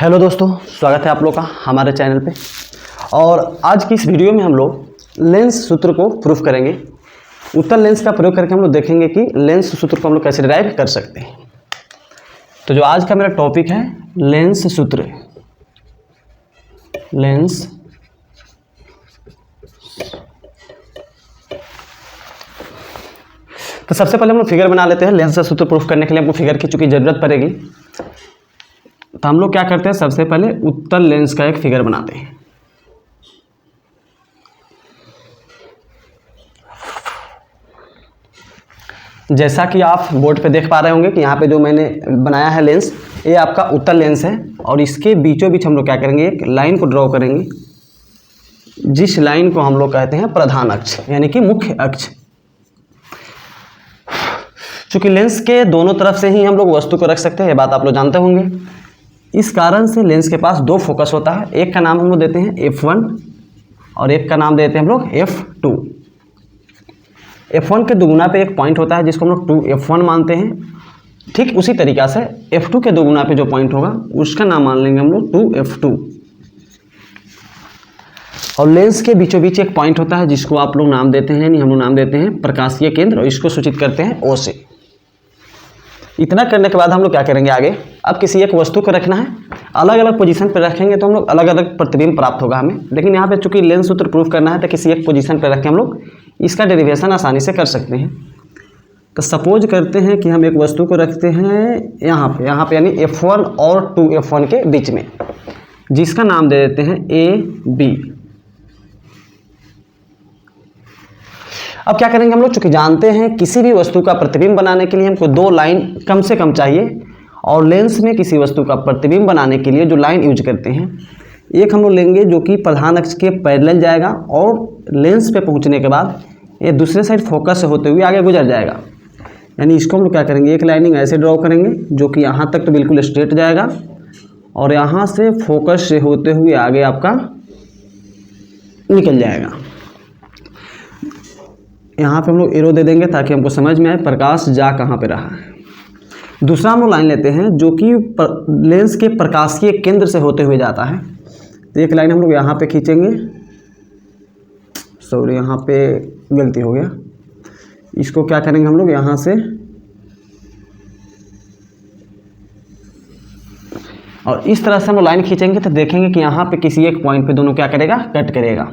Hello दोस्तों, स्वागत है आप लोग का हमारे चैनल पे। और आज की इस वीडियो में हम लोग लेंस सूत्र को प्रूफ करेंगे। उत्तल लेंस का प्रयोग करके हम लोग देखेंगे कि लेंस सूत्र को हम लोग कैसे डिराइव कर सकते हैं। तो जो आज का मेरा टॉपिक है लेंस सूत्र, लेंस तो सबसे पहले हम लोग फिगर बना लेते हैं। लेंस का सूत्र प्रूफ करने के लिए हमको फिगर की चूंकि ज़रूरत पड़ेगी, तो हम लोग क्या करते हैं, सबसे पहले उत्तल लेंस का एक फिगर बनाते हैं। जैसा कि आप बोर्ड पे देख पा रहे होंगे कि यहाँ पे जो मैंने बनाया है लेंस, ये आपका उत्तल लेंस है। और इसके बीचों बीच हम लोग क्या करेंगे, एक लाइन को ड्रॉ करेंगे, जिस लाइन को हम लोग कहते हैं प्रधान अक्ष यानी कि मुख्य अक्ष। चूँकि लेंस के दोनों तरफ से ही हम लोग वस्तु को रख सकते हैं, ये बात आप लोग जानते होंगे। इस कारण से लेंस के पास दो फोकस होता है। एक का नाम हम लोग देते हैं F1 और एक का नाम देते हैं हम लोग F2। F1 के दुगुना पे एक पॉइंट होता है जिसको हम लोग 2F1 मानते हैं। ठीक उसी तरीक़ा से F2 के दुगुना पे जो पॉइंट होगा उसका नाम मान लेंगे हम लोग 2F2। और लेंस के बीचों बीच एक पॉइंट होता है जिसको आप लोग नाम देते हैं, हम लोग नाम देते हैं प्रकाशीय केंद्र, और इसको सूचित करते हैं O से। इतना करने के बाद हम लोग क्या करेंगे आगे, अब किसी एक वस्तु को रखना है, अलग अलग पोजीशन पर रखेंगे तो हम लोग अलग अलग प्रतिबिंब प्राप्त होगा हमें। लेकिन यहाँ पे चूंकि लेंस सूत्र प्रूफ करना है तो किसी एक पोजीशन पर रख के हम लोग इसका डेरिवेशन आसानी से कर सकते हैं। तो सपोज करते हैं कि हम एक वस्तु को रखते हैं यहाँ पे यानी F1 और 2F1 के बीच में, जिसका नाम दे देते हैं AB। अब क्या करेंगे हम लोग, चूंकि जानते हैं किसी भी वस्तु का प्रतिबिंब बनाने के लिए हमको दो लाइन कम से कम चाहिए, और लेंस में किसी वस्तु का प्रतिबिंब बनाने के लिए जो लाइन यूज करते हैं, एक हम लोग लेंगे जो कि प्रधान अक्ष के पैरेलल जाएगा और लेंस पे पहुंचने के बाद ये दूसरे साइड फोकस से होते हुए आगे गुजर जाएगा। यानी इसको हम लोग क्या करेंगे, एक लाइनिंग ऐसे ड्रॉ करेंगे जो कि यहाँ तक तो बिल्कुल स्ट्रेट जाएगा और यहाँ से फोकस से होते हुए आगे आपका निकल जाएगा। यहाँ पे हम लोग एरो दे देंगे ताकि हमको समझ में आए प्रकाश जा कहाँ पे रहा है। दूसरा हम लोग लाइन लेते हैं जो कि लेंस के प्रकाशीय केंद्र से होते हुए जाता है। तो एक लाइन हम लोग यहाँ पे खींचेंगे, सॉरी यहाँ पे गलती हो गया, इसको क्या करेंगे हम लोग यहाँ से, और इस तरह से हम लोग लाइन खींचेंगे तो देखेंगे कि यहाँ पे किसी एक पॉइंट पे दोनों क्या करेगा, कट करेगा।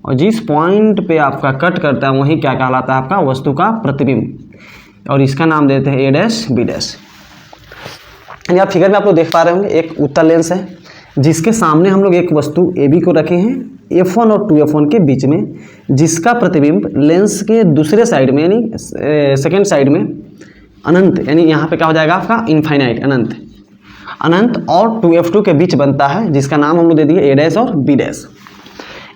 और जिस पॉइंट पे आपका कट करता है वही क्या कहलाता है, आपका वस्तु का प्रतिबिंब, और इसका नाम देते हैं A', B'। यहाँ फिगर में आप लोग देख पा रहे होंगे एक उत्तल लेंस है जिसके सामने हम लोग एक वस्तु AB को रखे हैं F1 और 2F1 के बीच में, जिसका प्रतिबिंब लेंस के दूसरे साइड में यानी सेकेंड साइड में अनंत, यानी यहाँ पे क्या हो जाएगा आपका इनफाइनाइट, अनंत और 2F2 के बीच बनता है, जिसका नाम हम लोग दे दिए A' और B'।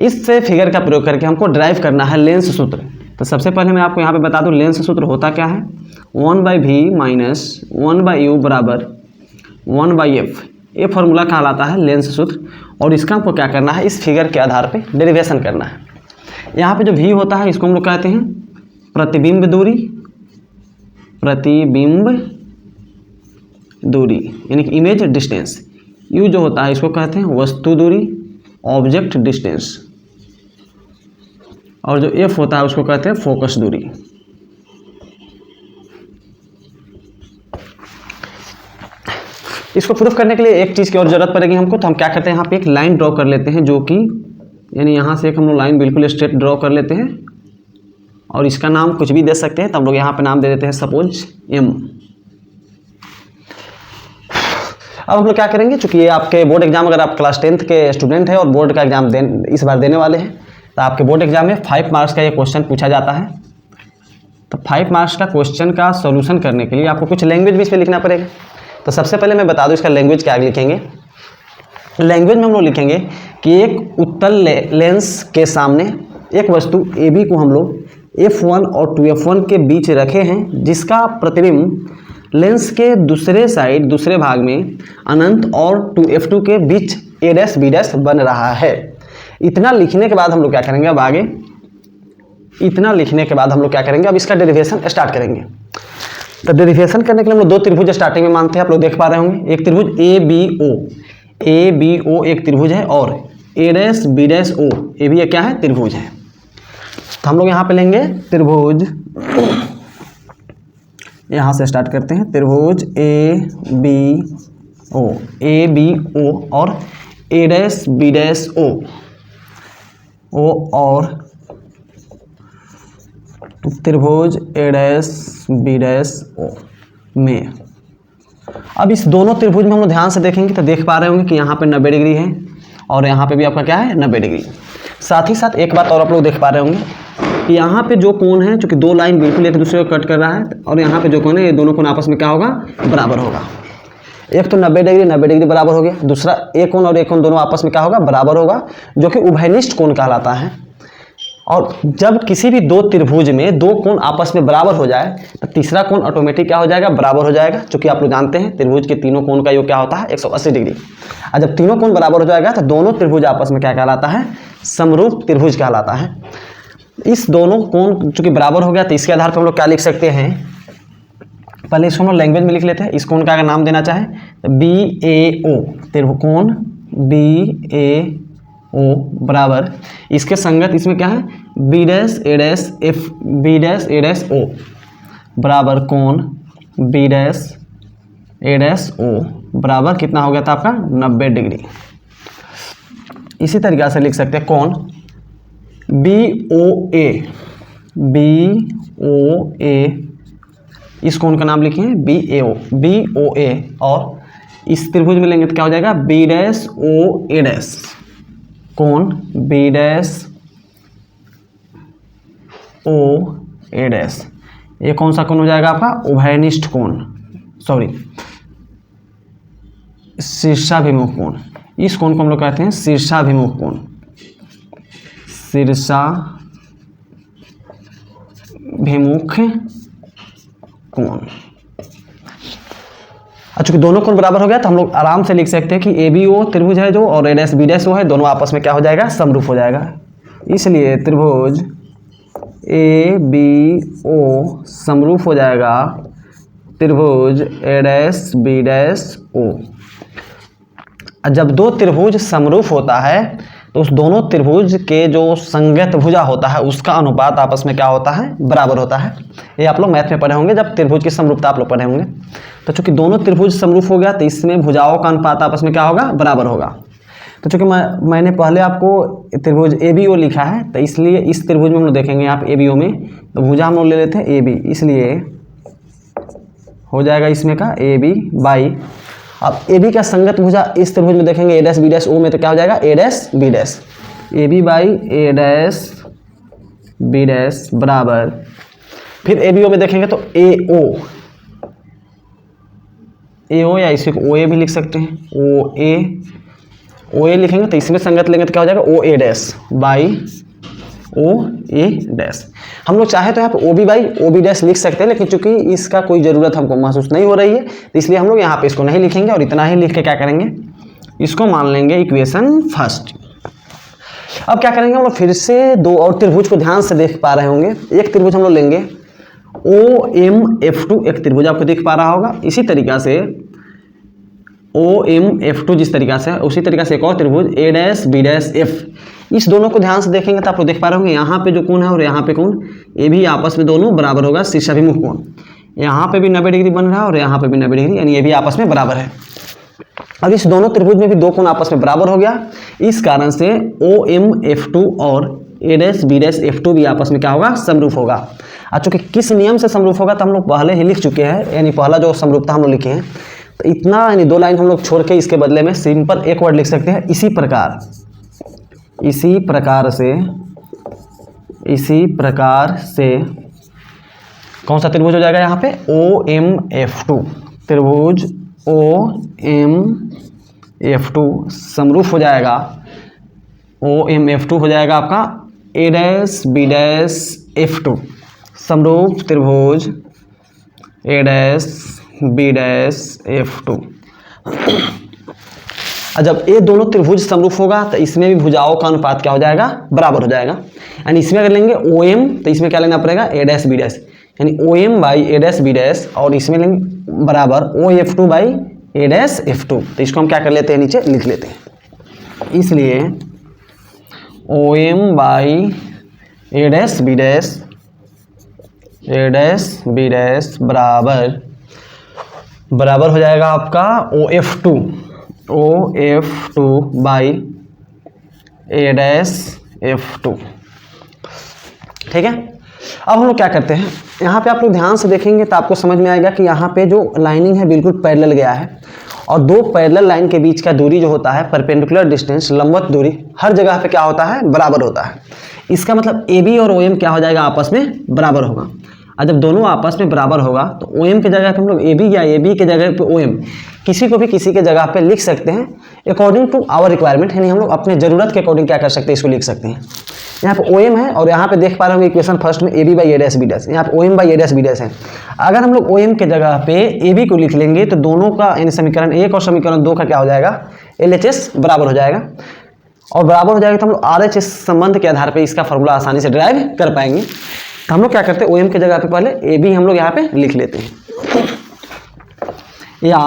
इससे फिगर का प्रयोग करके हमको ड्राइव करना है लेंस सूत्र। तो सबसे पहले मैं आपको यहाँ पे बता दूँ लेंस सूत्र होता क्या है, 1/v माइनस 1/u बराबर 1/f। ये फॉर्मूला कहलाता है लेंस सूत्र, और इसका हमको क्या करना है, इस फिगर के आधार पे डेरिवेशन करना है। यहाँ पे जो v होता है इसको हम लोग कहते हैं प्रतिबिंब दूरी यानी कि इमेज डिस्टेंस। u जो होता है इसको कहते हैं वस्तु दूरी, ऑब्जेक्ट डिस्टेंस, और जो f होता है उसको कहते हैं फोकस दूरी। इसको प्रूफ करने के लिए एक चीज़ की और ज़रूरत पड़ेगी हमको, तो हम क्या करते हैं, यहाँ पे एक लाइन ड्रॉ कर लेते हैं, जो कि यानी यहाँ से एक हम लोग लाइन बिल्कुल स्ट्रेट ड्रॉ कर लेते हैं, और इसका नाम कुछ भी दे सकते हैं। तो हम लोग यहाँ पे नाम दे देते हैं सपोज M। अब हम लोग क्या करेंगे, चूँकि ये आपके बोर्ड एग्जाम, अगर आप क्लास 10th के स्टूडेंट हैं और बोर्ड का एग्जाम इस बार देने वाले हैं, तो आपके बोर्ड एग्जाम में 5 मार्क्स का ये क्वेश्चन पूछा जाता है। तो 5 मार्क्स का क्वेश्चन का सॉल्यूशन करने के लिए आपको कुछ लैंग्वेज भी इस पर लिखना पड़ेगा। तो सबसे पहले मैं बता दूं इसका लैंग्वेज क्या लिखेंगे। लैंग्वेज में हम लोग लिखेंगे कि एक उत्तल लेंस के सामने एक वस्तु AB को हम लोग F1 और 2F1 के बीच रखे हैं, जिसका प्रतिबिंब लेंस के दूसरे भाग में अनंत और 2F2 के बीच A', B' बन रहा है। इतना लिखने के बाद हम लोग क्या करेंगे, अब आगे इतना लिखने के बाद हम लोग क्या करेंगे, अब इसका डेरिवेशन स्टार्ट करेंगे। तो डेरिवेशन करने के लिए हम लोग दो त्रिभुज स्टार्टिंग में मानते हैं, आप लोग देख पा रहे होंगे। एक त्रिभुज ए बी ओ एक त्रिभुज है, और ए डैश बी डैश ओ ये भी क्या है, त्रिभुज है। तो हम लोग यहाँ पे लेंगे त्रिभुज, यहाँ से स्टार्ट करते हैं, त्रिभुज ए बी ओ और ए डैश बी डैश ओ और त्रिभुज ए डैश बी डैश ओ में। अब इस दोनों त्रिभुज में हम लोग ध्यान से देखेंगे तो देख पा रहे होंगे कि यहाँ पे 90 डिग्री है और यहाँ पे भी आपका क्या है, 90 डिग्री। साथ ही साथ एक बात और आप लोग देख पा रहे होंगे कि यहाँ पे जो कोण है, चूंकि दो लाइन बिल्कुल एक दूसरे को कट कर रहा है, और यहाँ पे जो कोण है ये दोनों कोण आपस में क्या होगा, बराबर होगा। एक तो 90 डिग्री बराबर हो गया, दूसरा एक कोण और एक कोण दोनों आपस में क्या होगा, बराबर होगा, जो कि उभयनिष्ठ कोण कहलाता है। और जब किसी भी दो त्रिभुज में दो कोण आपस में बराबर हो जाए तो तीसरा कोण ऑटोमेटिक क्या हो जाएगा, बराबर हो जाएगा, क्योंकि आप लोग जानते हैं त्रिभुज के तीनों कोण का योग क्या होता है, 180 डिग्री। और जब तीनों कोण बराबर हो जाएगा तो दोनों त्रिभुज आपस में क्या कहलाता है, समरूप त्रिभुज कहलाता है। इस दोनों कोण चूंकि बराबर हो गया तो इसके आधार पर हम लोग क्या लिख सकते हैं, पहले इसको हम लोग लैंग्वेज में लिख लेते हैं। इस कोण का अगर नाम देना चाहे तो BAO, त्रिभुकोण BAO बराबर, इसके संगत इसमें क्या है, B dash A dash F B dash A dash O बराबर कोण B dash A dash O बराबर कितना हो गया था आपका, 90 डिग्री। इसी तरीके से लिख सकते हैं कोण BOA इस कोण का नाम लिखे हैं BOA, और इस त्रिभुज में लेंगे तो क्या हो जाएगा, B dash O A dash, कोण B dash O A dash, ये कौन सा कोण हो जाएगा आपका, उभयनिष्ठ कोण, सॉरी शीर्षाभिमुख कोण। इस कोण को हम लोग कहते हैं शीर्षाभिमुख कोण, शीर्षाभिमुख कोण। चूंकि दोनों कोण बराबर हो गया तो हम लोग आराम से लिख सकते हैं कि ABO त्रिभुज है जो, और A dash B dash O है, दोनों आपस में क्या हो जाएगा, समरूप हो जाएगा। इसलिए त्रिभुज ABO समरूप हो जाएगा त्रिभुज A dash B dash O। जब दो त्रिभुज समरूप होता है तो उस दोनों त्रिभुज के जो संगत भुजा होता है उसका अनुपात आपस में क्या होता है, बराबर होता है। ये आप लोग मैथ में पढ़े होंगे, जब त्रिभुज की समरूपता आप लोग पढ़े होंगे। तो चूंकि दोनों त्रिभुज समरूप हो गया तो इसमें भुजाओं का अनुपात आपस में क्या होगा, बराबर होगा। तो चूंकि मैंने पहले आपको त्रिभुज ABO लिखा है तो इसलिए इस त्रिभुज में हम लोग देखेंगे आप ABO में, तो भुजा हम लोग ले लेते हैं AB, इसलिए हो जाएगा इसमें का AB बाई, अब AB का संगत भुजा इस त्रिभुज में देखेंगे A dash B dash O में, तो क्या हो जाएगा, A dash B dash, AB by A dash B dash बराबर, फिर ABO में देखेंगे तो AO या इसी को OA भी लिख सकते हैं, OA लिखेंगे तो इसमें संगत लेंगे तो क्या हो जाएगा, OA dash by OA dash. हम लोग चाहे तो यहाँ पे OB बाई OB डैश लिख सकते हैं, लेकिन चूंकि इसका कोई ज़रूरत हमको महसूस नहीं हो रही है तो इसलिए हम लोग यहाँ पे इसको नहीं लिखेंगे, और इतना ही लिख के क्या करेंगे, इसको मान लेंगे इक्वेशन फर्स्ट। अब क्या करेंगे हम लोग, फिर से दो और त्रिभुज को ध्यान से देख पा रहे होंगे। एक त्रिभुज हम लोग लेंगे OMF2, एक त्रिभुज आपको दिख पा रहा होगा। इसी तरीक़ा से OMF2 जिस तरीक़ा से है उसी तरीक़ा से एक और त्रिभुज A dash B dash F, इस दोनों को ध्यान से देखेंगे तो आप लोग देख पा रहे होंगे यहाँ पे जो कोण है और यहाँ पे कोण, ये भी आपस में दोनों बराबर होगा, शीर्षाभिमुख कोण। यहाँ पे भी 90 डिग्री बन रहा है और यहाँ पे भी 90 डिग्री, यानी ये भी आपस में बराबर है। अब इस दोनों त्रिभुज में भी दो कोण आपस में बराबर हो गया, इस कारण से OMF2 और A dash B dash F2 भी आपस में क्या होगा, समरूप होगा। और चूंकि किस नियम से समरूप होगा तो हम लोग पहले ही लिख चुके हैं, यानी पहला जो समरूपता हम लोग लिखे हैं, तो इतना यानी दो लाइन हम लोग छोड़ के इसके बदले में सिंपल एक वर्ड लिख सकते हैं, इसी प्रकार से कौन सा त्रिभुज हो जाएगा यहाँ पे, OMF2, त्रिभुज OMF2 समरूप हो जाएगा, OMF2 हो जाएगा आपका A dash B dash F2, समरूप त्रिभुज A dash B dash F2। जब ये दोनों त्रिभुज समरूप होगा तो इसमें भी भुजाओं का अनुपात क्या हो जाएगा, बराबर हो जाएगा। यानी इसमें अगर लेंगे OM तो इसमें क्या लेना पड़ेगा, A डैश B डैश, यानी O M by A dash B dash, और इसमें लेंगे बराबर O F two by A dash F two. तो इसको हम क्या कर लेते हैं, नीचे लिख लेते हैं। इसलिए O M by A dash B dash, A dash B dash बराबर हो जाएगा आपका O F two by A dash F two. ठीक है, अब हम लोग क्या करते हैं, यहाँ पे आप लोग ध्यान से देखेंगे तो आपको समझ में आएगा कि यहाँ पे जो लाइनिंग है बिल्कुल पैरेलल गया है, और दो पैरेलल लाइन के बीच का दूरी जो होता है, परपेंडिकुलर डिस्टेंस, लंबवत दूरी, हर जगह पे क्या होता है, बराबर होता है। इसका मतलब ए बी और ओ एम क्या हो जाएगा, आपस में बराबर होगा। और जब दोनों आपस में बराबर होगा तो ओ एम की जगह पे हम लोग ए बी या ए बी की जगह पे ओ एम, किसी को भी किसी के जगह पे लिख सकते हैं अकॉर्डिंग टू आवर रिक्वायरमेंट, यानी हम लोग अपने ज़रूरत के अकॉर्डिंग क्या कर सकते हैं, इसको लिख सकते हैं। यहाँ पे ओ एम है, और यहाँ पे देख पा रहे होंगे इक्वेशन फर्स्ट में A B by A dash B dash, यहाँ पे O M by A dash B dash है। अगर हम लोग ओ एम के जगह पे ए बी को लिख लेंगे तो दोनों का यानी समीकरण 1 और समीकरण 2 का क्या हो जाएगा, LHS बराबर हो जाएगा, और बराबर हो जाएगा तो हम लोग RHS संबंध के आधार पर इसका फॉर्मूला आसानी से ड्राइव कर पाएंगे। तो हम लोग क्या करते हैं, ओ एम के जगह पे पहले ए बी हम लोग यहाँ पे लिख लेते हैं, या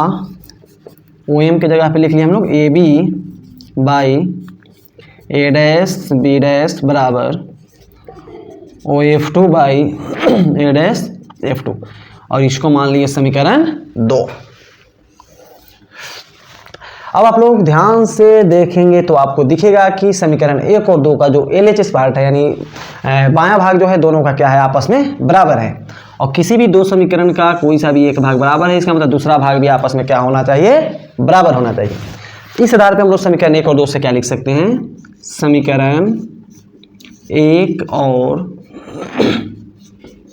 ओ एम के जगह पे लिख लिया हम लोग A B by A dash B dash बराबर O F two by A dash F two, और इसको मान लिए समीकरण 2। अब आप लोग ध्यान से देखेंगे तो आपको दिखेगा कि समीकरण 1 और 2 का जो LHS पार्ट है, यानी बायां भाग जो है दोनों का क्या है, आपस में बराबर है, और किसी भी दो समीकरण का कोई सा भी एक भाग बराबर है, इसका मतलब दूसरा भाग भी आपस में क्या होना चाहिए, बराबर होना चाहिए। इस आधार पर हम लोग समीकरण 1 और 2 से क्या लिख सकते हैं, समीकरण 1 और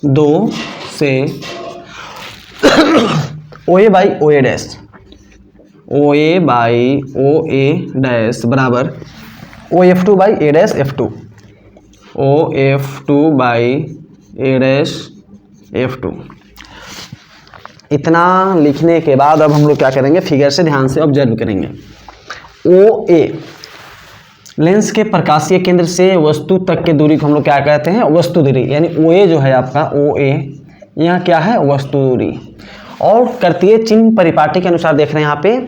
2 से O A by O A dash, O A by O A dash बराबर O F two by A dash F two, O F two by A dash F two. इतना लिखने के बाद अब हम लोग क्या करेंगे, फिगर से ध्यान से ऑब्जर्व करेंगे। ओ ए लेंस के प्रकाशीय केंद्र से वस्तु तक की दूरी को हम लोग क्या कहते हैं, वस्तु दूरी, यानी ओ ए जो है आपका ओ ए, यहाँ क्या है, वस्तु दूरी। और कर्तीय चिन्ह परिपाटी के अनुसार देख रहे हैं यहाँ पे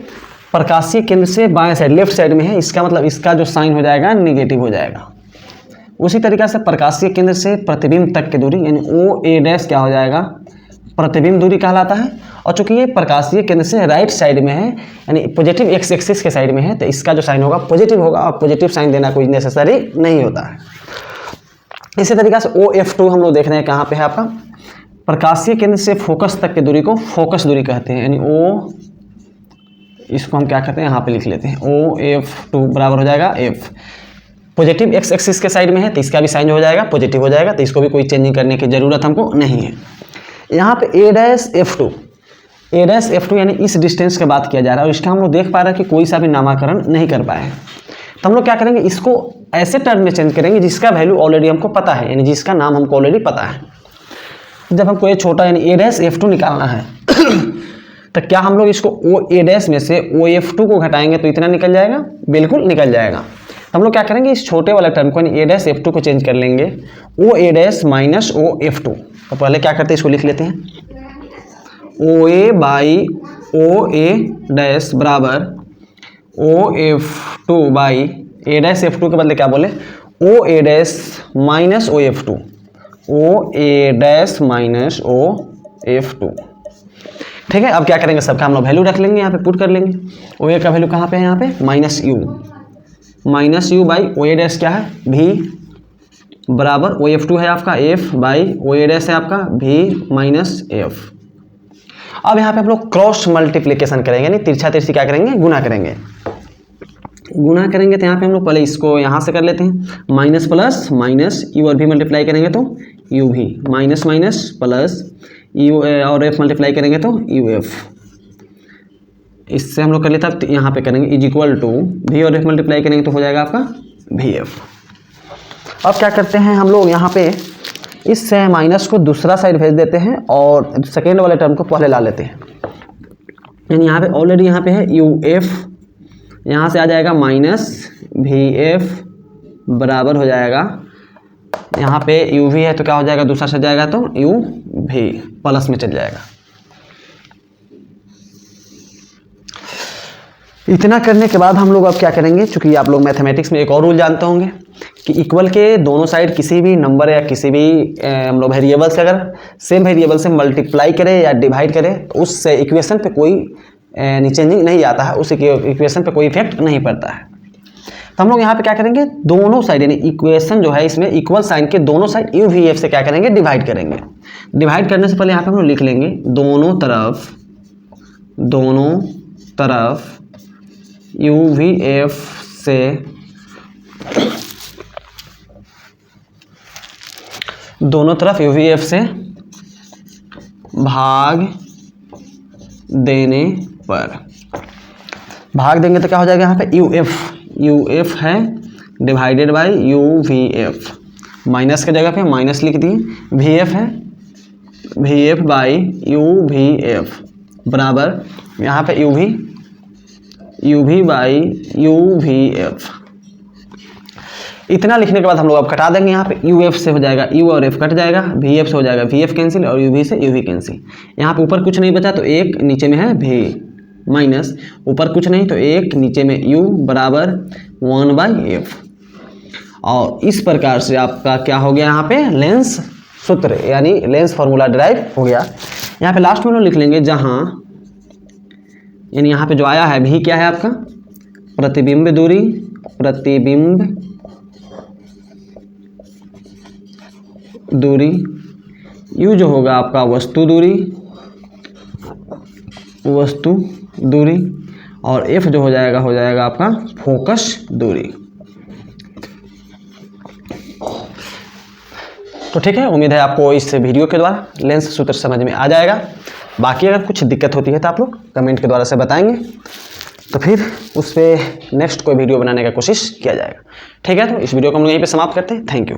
प्रकाशीय केंद्र से बाएं साइड, लेफ्ट साइड में है, इसका मतलब इसका जो साइन हो जाएगा निगेटिव हो जाएगा। उसी तरीक़े से प्रकाशीय केंद्र से प्रतिबिंब तक की दूरी यानी ओ ए डैश क्या हो जाएगा, प्रतिबिंब दूरी कहलाता है। और चूंकि ये प्रकाशीय केंद्र से राइट साइड में है, यानी पॉजिटिव एक्स एक्सिस के साइड में है, तो इसका जो साइन होगा पॉजिटिव होगा, और पॉजिटिव साइन देना कोई नेसेसरी नहीं होता है। इसी तरीके से ओ एफ टू हम लोग देख रहे हैं कहाँ पे है आपका, प्रकाशीय केंद्र से फोकस तक की दूरी को फोकस दूरी कहते हैं, यानी ओ, इसको हम क्या कहते हैं, यहाँ पे लिख लेते हैं ओ एफ टू बराबर हो जाएगा एफ, पॉजिटिव एक्स एक्सिस के साइड में है तो इसका भी साइन हो जाएगा पॉजिटिव हो जाएगा, तो इसको भी कोई चेंजिंग करने की जरूरत हमको नहीं है। यहाँ पे ए dash F to, A dash F to यानी इस डिस्टेंस की बात किया जा रहा है, और इसका हम लोग देख पा रहे हैं कि कोई सा भी नामकरण नहीं कर पाए हैं। तो हम लोग क्या करेंगे, इसको ऐसे टर्म में चेंज करेंगे जिसका वैल्यू ऑलरेडी हमको पता है, यानी जिसका नाम हमको ऑलरेडी पता है। जब हमको ये छोटा यानी ए डैश एफ टू निकालना है तो क्या हम लोग इसको ओ ए डैश में से ओ एफ टू को घटाएंगे तो इतना निकल जाएगा, बिल्कुल निकल जाएगा। तो हम लोग क्या करेंगे, इस छोटे वाले टर्म को यानी ए डैश एफ टू को चेंज कर लेंगे O A dash minus O F two. तो पहले क्या करते हैं, इसको लिख लेते हैं ओ A by O A dash बराबर O F two by A dash F two के बदले क्या बोले, O A dash minus O F two, O A dash minus O F two. ठीक है, अब क्या करेंगे, सबका हम लोग वैल्यू रख लेंगे, यहाँ पे पुट कर लेंगे। ओ ए का वैल्यू कहाँ पे है, यहाँ पे minus U by O A dash क्या है भी बराबर ओ एफ टू है आपका F by O A dash है आपका भी माइनस एफ। अब यहाँ पे हम लोग क्रॉस मल्टीप्लिकेशन करेंगे, यानी तिरछा तिरछी क्या करेंगे, गुना करेंगे। गुना करेंगे तो यहाँ पे हम लोग पहले इसको यहाँ से कर लेते हैं, माइनस प्लस माइनस यू और भी मल्टीप्लाई करेंगे तो यू भी, माइनस माइनस प्लस यू और एफ मल्टीप्लाई करेंगे तो यू एफ। इससे हम लोग कर लेते हैं, यहाँ पे करेंगे इज इक्वल टू भी और एफ मल्टीप्लाई करेंगे तो हो जाएगा आपका भी एफ। अब क्या करते हैं हम लोग, यहाँ पे इस माइनस को दूसरा साइड भेज देते हैं और सेकेंड वाले टर्म को पहले ला लेते हैं, यानी यहाँ पे ऑलरेडी यहाँ पे है यू एफ, यहाँ से आ जाएगा माइनस भी एफ बराबर हो जाएगा यहाँ पे यू वी है तो क्या हो जाएगा, दूसरा से जाएगा तो यू भी प्लस में चल जाएगा। इतना करने के बाद हम लोग अब क्या करेंगे, चूंकि आप लोग मैथमेटिक्स में एक और रूल जानते होंगे कि इक्वल के दोनों साइड किसी भी नंबर या किसी भी हम लोग वेरिएबल से अगर सेम वेरिएबल से मल्टीप्लाई करें या डिवाइड करें तो उस इक्वेशन पे कोई चेंजिंग नहीं आता है, उस इक्वेशन पे कोई इफेक्ट नहीं पड़ता है। तो हम लोग यहाँ पे क्या करेंगे, दोनों साइड यानी इक्वेशन जो है इसमें इक्वल साइन के दोनों साइड यू वी एफ से क्या करेंगे, डिवाइड करेंगे। डिवाइड करने से पहले यहाँ पे हम लोग लिख लेंगे दोनों तरफ यू वी एफ से भाग देने पर, भाग देंगे तो क्या हो जाएगा यहाँ पे यू एफ है divided by you V F, minus के जगह पे माइनस लिख दिए, वी एफ है V F by you V F बराबर यहाँ पे यू भी बाई यू वी एफ। इतना लिखने के बाद हम लोग अब कटा देंगे, यहाँ पे यू एफ से हो जाएगा यू और एफ कट जाएगा, वी एफ से हो जाएगा वी एफ कैंसिल और यू वी से यू वी कैंसिल। यहाँ पे ऊपर कुछ नहीं बचा तो एक नीचे में है वी माइनस ऊपर कुछ नहीं तो एक नीचे में यू बराबर 1/f। और इस प्रकार से आपका क्या हो गया, यहाँ पे लेंस सूत्र यानी लेंस फार्मूला डिराइव हो गया। यहाँ पे लास्ट में लोग लिख लेंगे जहाँ यानी यहाँ पे जो आया है भी क्या है आपका प्रतिबिंब दूरी, यू जो होगा आपका वस्तु दूरी और एफ जो हो जाएगा आपका फोकस दूरी। तो ठीक है, उम्मीद है आपको इस वीडियो के द्वारा लेंस सूत्र समझ में आ जाएगा। बाकी अगर कुछ दिक्कत होती है तो आप लोग कमेंट के द्वारा से बताएंगे, तो फिर उस पर नेक्स्ट कोई वीडियो बनाने का कोशिश किया जाएगा। ठीक है, तो इस वीडियो को हम लोग यहीं पे समाप्त करते हैं। Thank you.